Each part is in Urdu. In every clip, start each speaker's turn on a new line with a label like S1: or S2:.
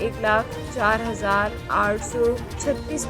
S1: 1,04,836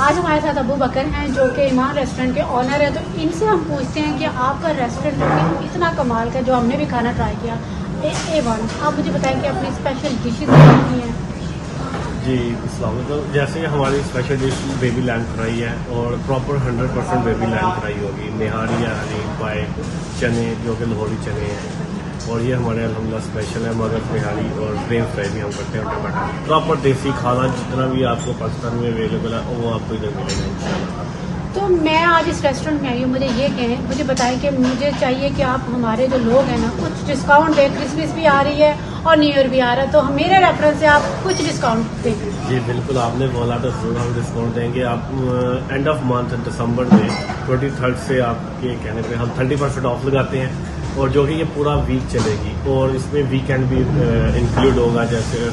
S2: آج ہمارے ساتھ ابو بکر ہیں جو کہ ایمان ریسٹورینٹ کے آنر ہیں. تو ان سے ہم پوچھتے ہیں کہ آپ کا ریسٹورینٹ اتنا کمال کا جو ہم نے بھی کھانا ٹرائی کیا A1. آپ مجھے بتائیں کہ اپنی اسپیشل ڈشز کی ہیں.
S3: جی السلام علیکم. جیسے ہماری special dish baby land fry ہے اور پراپر 100% بیبی لینڈ فرائی ہوگی. نہاری ہے, حلیم پائے, چنے جو کہ لاہوری چنے ہیں, اور یہ ہمارے الحمدللہ اسپیشل ہے. مغز نہاری اور برین فرائی بھی ہم کرتے ہیں ٹماٹر. پراپر دیسی کھانا جتنا بھی آپ کو پاکستان میں اویلیبل ہے وہ آپ کو ادھر ملے گا انشاءاللہ.
S2: تو میں آج اس ریسٹورینٹ میں آئی ہوں, مجھے یہ کہیں, مجھے بتائیں کہ مجھے چاہیے کہ آپ ہمارے جو لوگ ہیں نا کچھ ڈسکاؤنٹ دیں. کرسمس بھی آ رہی ہے اور نیو ایئر بھی آ رہا ہے, تو میرے ریفرنس سے آپ کچھ ڈسکاؤنٹ دیں.
S3: جی بالکل, آپ نے بولا تو ضرور ہم ڈسکاؤنٹ دیں گے. آپ اینڈ آف منتھ دسمبر میں 23 سے آپ کے کہنے پہ ہم 30% آف لگاتے ہیں, اور جو کہ یہ پورا ویک چلے گی, اور اس میں ویکینڈ بھی انکلوڈ ہوگا, جیسے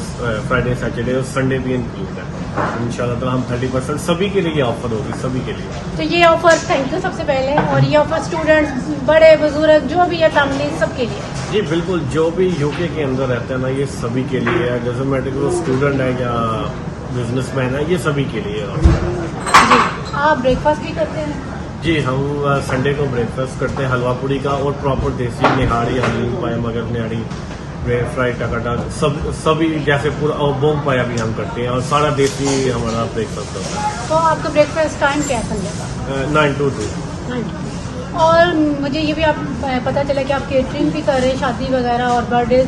S3: فرائیڈے سیٹرڈے اور سنڈے بھی انکلوڈ ہے. انشاءاللہ تعالیٰ ہم 30% سبھی کے لیے یہ آفر ہوگی, سبھی کے لیے.
S2: تو یہ آفر تھینک یو سب سے پہلے, اور یہ آفر اسٹوڈنٹس, بڑے بزرگ, جو بھی ہے فیملی, سب کے لیے.
S3: جی بالکل, جو بھی یو کے اندر رہتا ہے نا یہ سبھی کے لیے ہے. جیسے میٹرک وہ اسٹوڈنٹ ہے یا بزنس مین ہے, یہ سبھی کے لیے ہے.
S2: جی آپ بریک فاسٹ بھی کرتے ہیں؟
S3: جی ہم سنڈے کو بریک فاسٹ کرتے ہیں حلوہ پوری کا, اور پراپر دیسی نہاری, حلیم پائے, مغز نہاری, برین فرائی, ٹکاٹا, سبھی جیسے پورا بونگ پایا بھی ہم کرتے ہیں, اور سارا دیسی ہمارا بریک فاسٹ ہوتا ہے.
S2: تو آپ کا بریک فاسٹ ٹائم کیا ہے سنڈے کا؟
S3: 9 to 2.
S2: اور مجھے یہ بھی آپ پتہ چلا کہ آپ کیٹرنگ بھی کر رہے ہیں, شادی وغیرہ اور برتھ ڈے.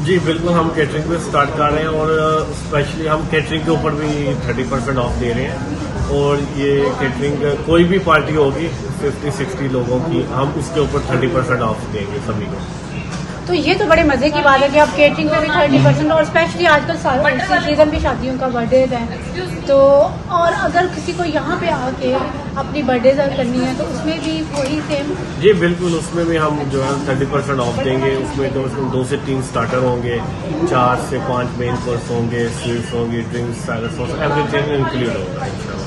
S3: جی بالکل, ہم کیٹرنگ پہ اسٹارٹ کر رہے ہیں, اور اسپیشلی ہم کیٹرنگ کے اوپر بھی 30% آف دے رہے ہیں. اور یہ کیٹرنگ کوئی بھی پارٹی ہوگی 50-60 لوگوں کی, ہم اس کے اوپر 30% آف دیں گے سبھی کو.
S2: تو یہ تو بڑے مزے کی بات ہے کہ آپ کیٹرنگ پہ بھی 30%, اور اسپیشلی آج کل سیزن بھی شادیوں کا برتھ ڈیز ہے. تو اور اگر کسی کو یہاں پہ آ کے اپنی برتھ ڈیز کرنی ہے تو اس میں بھی وہی سیم؟
S3: جی بالکل, اس میں بھی ہم جو ہے 30% آف دیں گے. اس میں 2 سے 3 اسٹارٹر ہوں گے, 4 سے 5 مین کورس ہوں گے, سویٹس ہوں گی, ڈرنکس, سیلڈس ہوں گے, ایوری تھنگ انکلوڈ ہوگا انشاءاللہ.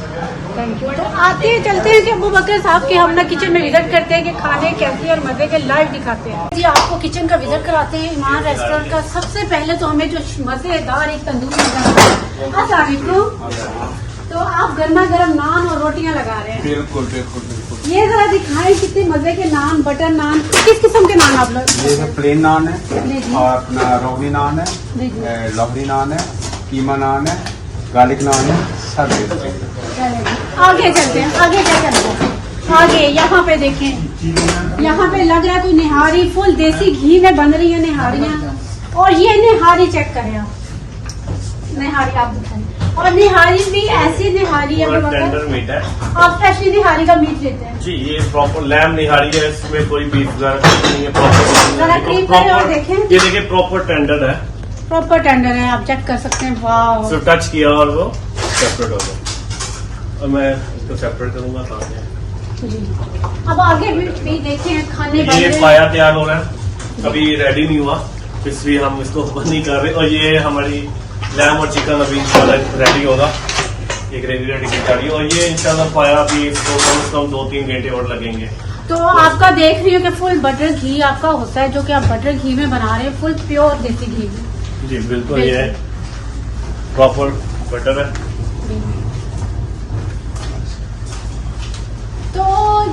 S2: Thank you. تو آتے ہیں, چلتے ہیں کہ ابو بکر صاحب کے ہم نا کچن میں وزٹ کرتے ہیں کہ کھانے کیسے اور مزے کے لائیو دکھاتے ہیں. جی آپ کو کچن کا وزٹ کراتے ہیں ایمان ریسٹورینٹ کا. سب سے پہلے تو ہمیں جو مزے دار ایک تندور نظر آتا ہے. السلام علیکم. تو آپ گرما گرم نان اور روٹیاں لگا رہے ہیں.
S4: بالکل بالکل بالکل.
S2: یہ ذرا دکھائیں کتنے مزے کے نان, بٹر نان, کس قسم کے نان آپ لوگ؟
S4: یہ پلین نان ہے,
S2: جی جی.
S4: اور اپنا روغنی نان ہے,
S2: جی جی.
S4: لہری نان ہے, قیمہ نان ہے, گارلک نان ہے, سب دیتے ہیں.
S2: آگے چلتے ہیں, آگے کیا چلتے ہیں, آگے یہاں پہ دیکھیں, یہاں پہ لگ رہا ہے کوئی نہاری فل دیسی گھی میں بن رہی ہے نہاریاں. اور یہ نہاری چیک کریں آپ, نہاری آپ دکھائیں. اور نہاری بھی ایسی نہاری ہے
S3: ٹینڈر میٹ ہے.
S2: آپ فریشلی نہاری کا میٹ لیتے ہیں؟
S3: جی یہ پراپر لیم نہاری ہے, اس میں کوئی بیف وغیرہ نہیں ہے.
S2: ذرا کریپ کریں اور دیکھیں,
S3: یہ دیکھیں پراپر ٹینڈر ہے,
S2: پراپر ٹینڈر ہے, آپ چیک کر سکتے ہیں. واو,
S3: صرف ٹچ کیا اور وہ سیپریٹ ہو گیا. اور میں اس کو سیپریٹ کروں گا ساتھ میں.
S2: جی. اب آگے بھی دیکھیں کھانے بن
S3: یہ
S2: رہے
S3: پایا تیار ہو رہا ہے, ابھی ریڈی نہیں ہوا, اس لیے ہم اس کو بند نہیں کر رہے. اور یہ ہماری لیم اور چکن ابھی انشاءاللہ ریڈی ہوگا, یہ گریوی ریڈی کی جا رہی ہے. اور یہ انشاءاللہ پایا بھی اس کو کم سے کم 2-3 گھنٹے اور لگیں گے.
S2: تو آپ کا دیکھ رہی ہوں کہ فل بٹر گھی آپ کا ہوتا ہے, جو کہ آپ بٹر گھی میں بنا رہے ہیں, فل پیور دیسی گھی میں.
S3: جی بالکل, یہ پراپر بٹر ہے.
S2: تو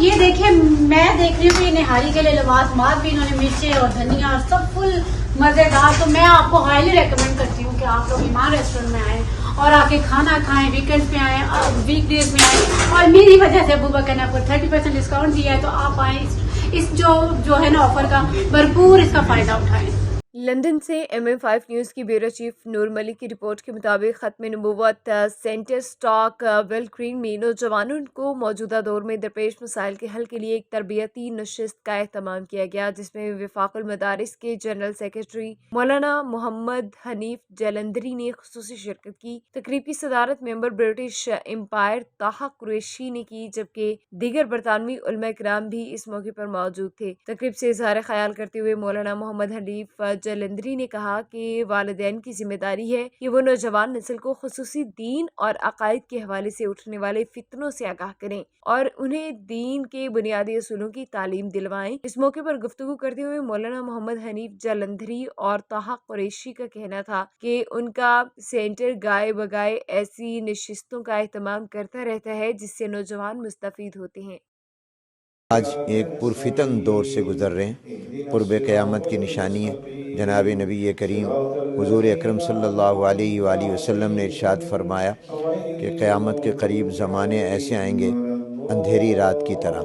S2: یہ دیکھیں, میں دیکھ رہی ہوں کہ یہ نہاری کے لیے لوازمات بھی انہوں نے مرچیں اور دھنیا اور سب فل مزیدار. تو میں آپ کو ہائیلی ریکمینڈ کرتی ہوں کہ آپ لوگ ایمان ریسٹورینٹ میں آئیں اور آ کے کھانا کھائیں, ویکینڈ میں آئیں, ویک ڈیز میں آئیں. اور میری وجہ سے ابو بکر نے آپ کو 30% ڈسکاؤنٹ دیا ہے, تو آپ آئیں, اس جو ہے نا آفر کا بھرپور اس کا فائدہ اٹھائیں.
S1: لندن سے MM5 نیوز کی بیورو چیف نور ملک کی رپورٹ کے مطابق ختم نبوت سینٹر اسٹاک ویل گرین میں نوجوانوں کو موجودہ دور میں درپیش مسائل کے حل کے لیے ایک تربیتی نشست کا اہتمام کیا گیا, جس میں وفاق المدارس کے جنرل سیکرٹری مولانا محمد حنیف جلندری نے خصوصی شرکت کی. تقریب کی صدارت ممبر برٹش امپائر طاہا قریشی نے کی, جبکہ دیگر برطانوی علماء کرام بھی اس موقع پر موجود تھے. تقریب سے اظہار خیال کرتے ہوئے مولانا محمد حنیف جلندری نے کہا کہ والدین کی ذمہ داری ہے کہ وہ نوجوان نسل کو خصوصی دین اور عقائد کے حوالے سے اٹھنے والے فتنوں سے آگاہ کریں اور انہیں دین کے بنیادی اصولوں کی تعلیم دلوائیں۔ اس موقع پر گفتگو کرتے ہوئے مولانا محمد حنیف جلندری اور طاہا قریشی کا کہنا تھا کہ ان کا سینٹر گائے بگائے ایسی نشستوں کا اہتمام کرتا رہتا ہے جس سے نوجوان مستفید ہوتے ہیں۔
S5: آج ایک پرفتن دور سے گزر رہے ہیں، قرب قیامت کی نشانی ہے۔ جناب نبی کریم حضور اکرم صلی اللہ علیہ وآلہ وسلم نے ارشاد فرمایا کہ قیامت کے قریب زمانے ایسے آئیں گے اندھیری رات کی طرح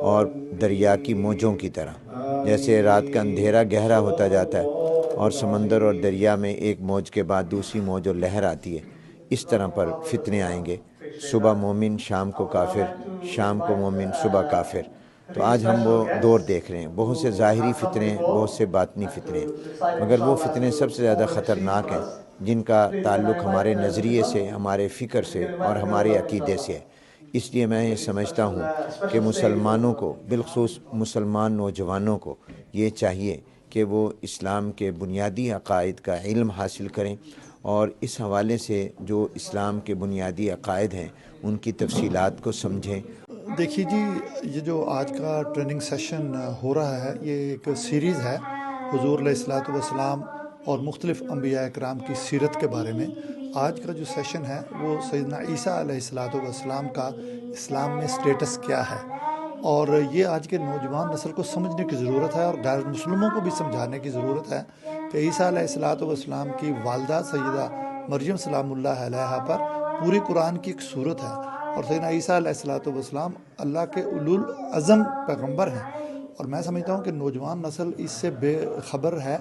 S5: اور دریا کی موجوں کی طرح۔ جیسے رات کا اندھیرا گہرا ہوتا جاتا ہے اور سمندر اور دریا میں ایک موج کے بعد دوسری موج اور لہر آتی ہے، اس طرح پر فتنے آئیں گے۔ صبح مومن شام کو کافر، شام کو مومن صبح کافر۔ تو آج ہم وہ دور دیکھ رہے ہیں، بہت سے ظاہری فتنے ہیں، بہت سے باطنی فتنے ہیں، مگر وہ فتنے سب سے زیادہ خطرناک ہیں جن کا تعلق ہمارے نظریے سے، ہمارے فکر سے اور ہمارے عقیدے سے ہے۔ اس لیے میں یہ سمجھتا ہوں کہ مسلمانوں کو، بالخصوص مسلمان نوجوانوں کو یہ چاہیے کہ وہ اسلام کے بنیادی عقائد کا علم حاصل کریں اور اس حوالے سے جو اسلام کے بنیادی عقائد ہیں ان کی تفصیلات کو سمجھیں۔
S6: دیکھیے جی، یہ جو آج کا ٹریننگ سیشن ہو رہا ہے یہ ایک سیریز ہے حضور علیہ الصلوۃ والسلام اور مختلف انبیاء اکرام کی سیرت کے بارے میں۔ آج کا جو سیشن ہے وہ سیدنا عیسیٰ علیہ الصلوۃ والسلام کا اسلام میں سٹیٹس کیا ہے، اور یہ آج کے نوجوان نسل کو سمجھنے کی ضرورت ہے اور غیر مسلموں کو بھی سمجھانے کی ضرورت ہے کہ عیسیٰ علیہ الصلوۃ والسلام کی والدہ سیدہ مریم سلام اللہ علیہا پر پوری قرآن کی ایک صورت ہے، اور سیدنا عیسیٰ علیہ الصلوۃ والسلام اللہ کے اولو العزم پیغمبر ہیں، اور میں سمجھتا ہوں کہ نوجوان نسل اس سے بے خبر ہے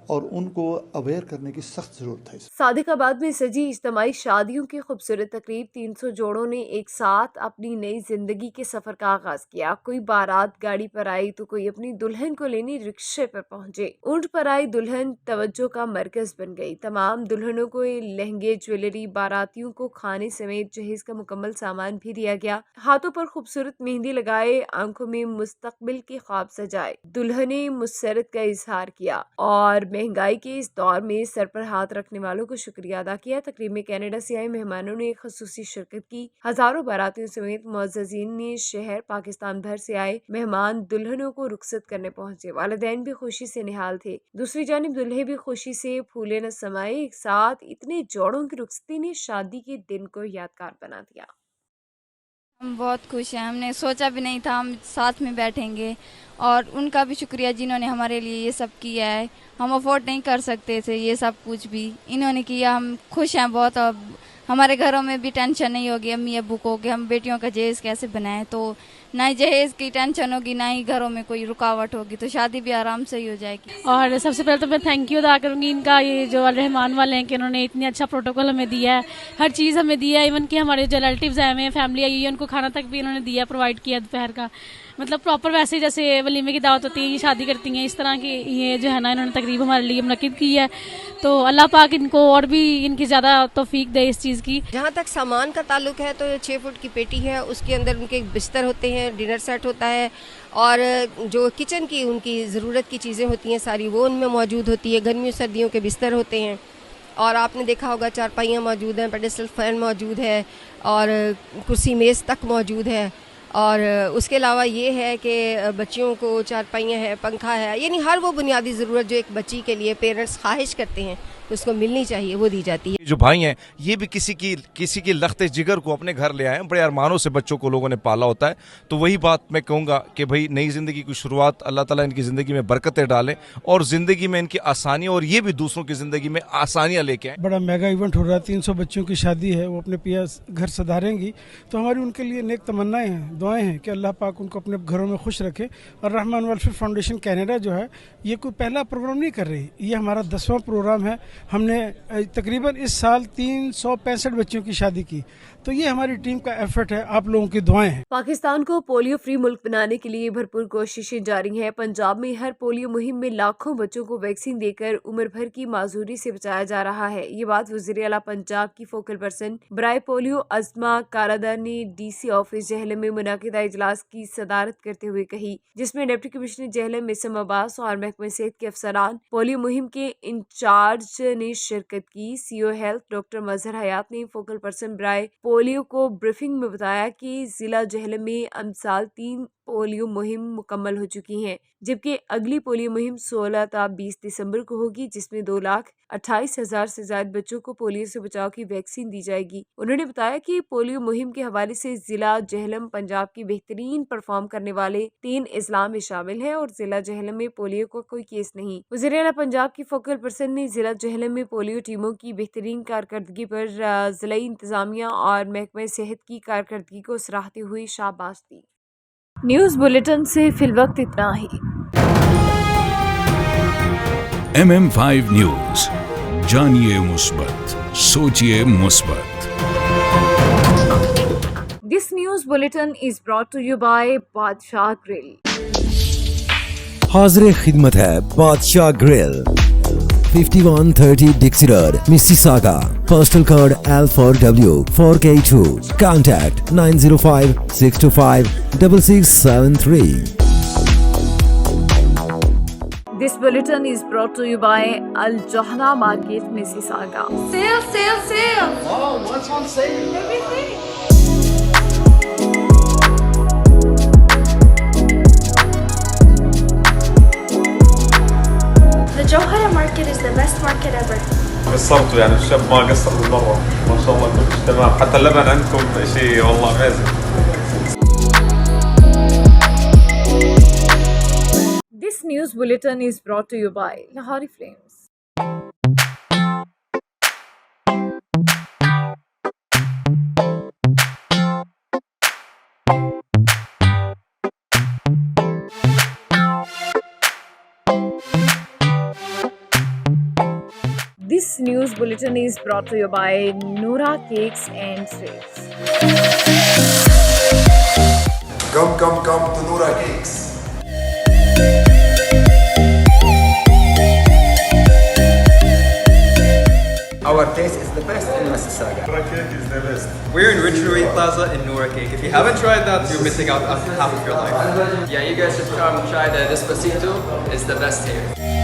S6: اور ان کو اویئر کرنے کی سخت ضرورت ہے۔
S1: صادق آباد میں سجی اجتماعی شادیوں کی خوبصورت تقریب، 300 جوڑوں نے ایک ساتھ اپنی نئی زندگی کے سفر کا آغاز کیا۔ کوئی بارات گاڑی پر آئی تو کوئی اپنی دلہن کو لینے رکشے پر پہنچے۔ اونٹ پر آئی دلہن توجہ کا مرکز بن گئی۔ تمام دلہنوں کو لہنگے، جویلری، باراتیوں کو کھانے سمیت جہیز کا مکمل سامان بھی دیا گیا۔ ہاتھوں پر خوبصورت مہندی لگائے، آنکھوں میں مستقبل کے خواب سجائے، دلہنیں مسرت کا اظہار کیا اور مہنگائی کے اس دور میں سر پر ہاتھ رکھنے والوں کو شکریہ ادا کیا۔ تقریب میں کینیڈا سے آئے مہمانوں نے خصوصی شرکت کی۔ ہزاروں باراتیوں سمیت معززین نے شہر پاکستان بھر سے آئے مہمان دلہنوں کو رخصت کرنے پہنچے۔ والدین بھی خوشی سے نہال تھے، دوسری جانب دلہے بھی خوشی سے پھولے نہ سمائے۔ ایک ساتھ اتنے جوڑوں کی رخصتی نے شادی کے دن کو یادگار بنا دیا۔
S7: ہم بہت خوش ہیں، ہم نے سوچا بھی نہیں تھا ہم ساتھ میں بیٹھیں گے، اور ان کا بھی شکریہ جنہوں نے ہمارے لیے یہ سب کیا ہے۔ ہم افورڈ نہیں کر سکتے تھے یہ سب کچھ بھی، انہوں نے کیا، ہم خوش ہیں بہت۔ اب ہمارے گھروں میں بھی ٹینشن نہیں ہوگی امی ابو کو کہ ہم بیٹیوں کا جہیز کیسے بنائیں، تو نہ ہی جہیز کی ٹینشن ہوگی نہ ہی گھروں میں کوئی رکاوٹ ہوگی، تو شادی بھی آرام سے ہی ہو جائے گی۔
S8: اور سب سے پہلے تو میں تھینک یو ادا کروں گی ان کا، یہ جو الرحمان والے ہیں کہ انہوں نے اتنی اچھا پروٹوکول ہمیں دیا ہے، ہر چیز ہمیں دیا ہے، ایون کہ ہمارے جو ریلیٹیوز آئے ہوئے ہیں، فیملی آئی ہے، ان کو کھانا تک بھی انہوں نے دیا، پرووائڈ کیا دوپہر کا، مطلب پراپر ویسے جیسے ولیمے کی دعوت ہوتی ہے یہ شادی کرتی ہیں، اس طرح کی یہ جو ہے نا انہوں نے تقریب ہمارے لیے منعقد کی ہے۔ تو اللہ پاک ان کو اور بھی ان کی زیادہ توفیق دے اس چیز کی۔
S9: جہاں تک سامان کا تعلق ہے تو 6 فٹ کی پیٹی ہے، اس کے اندر ان کے بستر ہوتے ہیں، ڈنر سیٹ ہوتا ہے، اور جو کچن کی ان کی ضرورت کی چیزیں ہوتی ہیں ساری وہ ان میں موجود ہوتی ہے۔ گرمیوں سردیوں کے بستر ہوتے ہیں، اور آپ نے دیکھا ہوگا چارپائیاں موجود ہیں، پیڈسٹل فین موجود ہے، اور کرسی میز تک موجود ہے، اور اس کے علاوہ یہ ہے کہ بچیوں کو چارپائیاں ہے، پنکھا ہے، یعنی ہر وہ بنیادی ضرورت جو ایک بچی کے لیے پیرنٹس خواہش کرتے ہیں اس کو ملنی چاہیے وہ دی جاتی ہے۔
S10: جو بھائی ہیں یہ بھی کسی کی لخت جگر کو اپنے گھر لے آئے ہیں، بڑے ارمانوں سے بچوں کو لوگوں نے پالا ہوتا ہے، تو وہی بات میں کہوں گا کہ بھائی نئی زندگی کی شروعات اللہ تعالیٰ ان کی زندگی میں برکتیں ڈالیں اور زندگی میں ان کی آسانی، اور یہ بھی دوسروں کی زندگی میں آسانیاں لے کے آئیں۔
S11: بڑا میگا ایونٹ ہو رہا ہے، 300 بچوں کی شادی ہے، وہ اپنے پیا گھر سدھاریں گی، تو ہماری ان کے لیے نیک تمنائیں ہیں، دعائیں ہیں کہ اللہ پاک ان کو اپنے گھروں میں خوش رکھے۔ اور رحمان ویلفیئر فاؤنڈیشن کینیڈا جو ہے یہ کوئی پہلا پروگرام نہیں کر رہی، یہ ہمارا 10واں پروگرام ہے۔ ہم نے تقریباً اس سال 365 بچوں کی شادی کی. تو یہ ہماری ٹیم کا ایفرٹ ہے, آپ لوگوں کی دعائیں ہیں.
S1: پاکستان کو پولیو فری ملک بنانے کے لیے بھرپور کوششیں جاری ہیں. پنجاب میں ہر پولیو مہم میں لاکھوں بچوں کو ویکسین دے کر عمر بھر کی معذوری سے بچایا جا رہا ہے. یہ بات وزیر اعلیٰ پنجاب کی فوکل پرسن برائے پولیو عظما کارادر نے ڈی سی آفس جہلم میں منعقدہ اجلاس کی صدارت کرتے ہوئے کہی, جس میں ڈپٹی کمشنر جہلم مسم عباس اور محکمہ صحت کے افسران پولیو مہم کے انچارج نے شرکت کی. سی او ہیلتھ ڈاکٹر مظہر حیات نے فوکل پرسن برائے پولیو کو بریفنگ میں بتایا کہ ضلع جہلم میں امسال 3 پولیو مہم مکمل ہو چکی ہیں, جبکہ اگلی پولیو مہم 16 تا 20 دسمبر کو ہوگی, جس میں 2,28,000 سے زائد بچوں کو پولیو سے بچاؤ کی ویکسین دی جائے گی. انہوں نے بتایا کہ پولیو مہم کے حوالے سے ضلع جہلم پنجاب کی بہترین پرفارم کرنے والے 3 اضلاع میں شامل ہے اور ضلع جہلم میں پولیو کا کوئی کیس نہیں. وزیر اعلیٰ پنجاب کی فوکل پرسن نے ضلع جہلم میں پولیو ٹیموں کی بہترین کارکردگی پر ضلعی انتظامیہ اور محکمہ صحت کی کارکردگی کو سراہتے ہوئے شاباش دی. نیوز بلیٹن سے فی الوقت اتنا ہی.
S12: MM5 نیوز, جانیے مثبت, سوچیے مثبت.
S1: This news bulletin is brought to you by بادشاہ گرل.
S13: حاضر خدمت ہے بادشاہ girl, 5130 Dixie Road, Mississauga. Postal code L4W 4K2. Contact 905-625-6673.
S1: This bulletin is brought to you by Al Johna Market, Mississauga.
S2: Sale, sale, sale.
S14: Oh, what's on sale?
S2: Everything. The Johara market is the best market ever.
S15: قصرتوا يعني الشاب ما قصر بالمرة ما شاء الله كل شيء تمام, حتى اللبن عندكم شيء والله amazing.
S1: This news bulletin is brought to you by Lahori Flames. This news bulletin is brought to you by Noora Cakes and Sweets.
S16: Come to Noora Cakes.
S17: Our taste is the best in Mississauga.
S15: Noora Cake is the best.
S17: We're in Richard Plaza in Noora Cake. If you haven't tried that, you're missing out on half of your life.
S18: Yeah, you guys should come try the Despacito. It's the best here.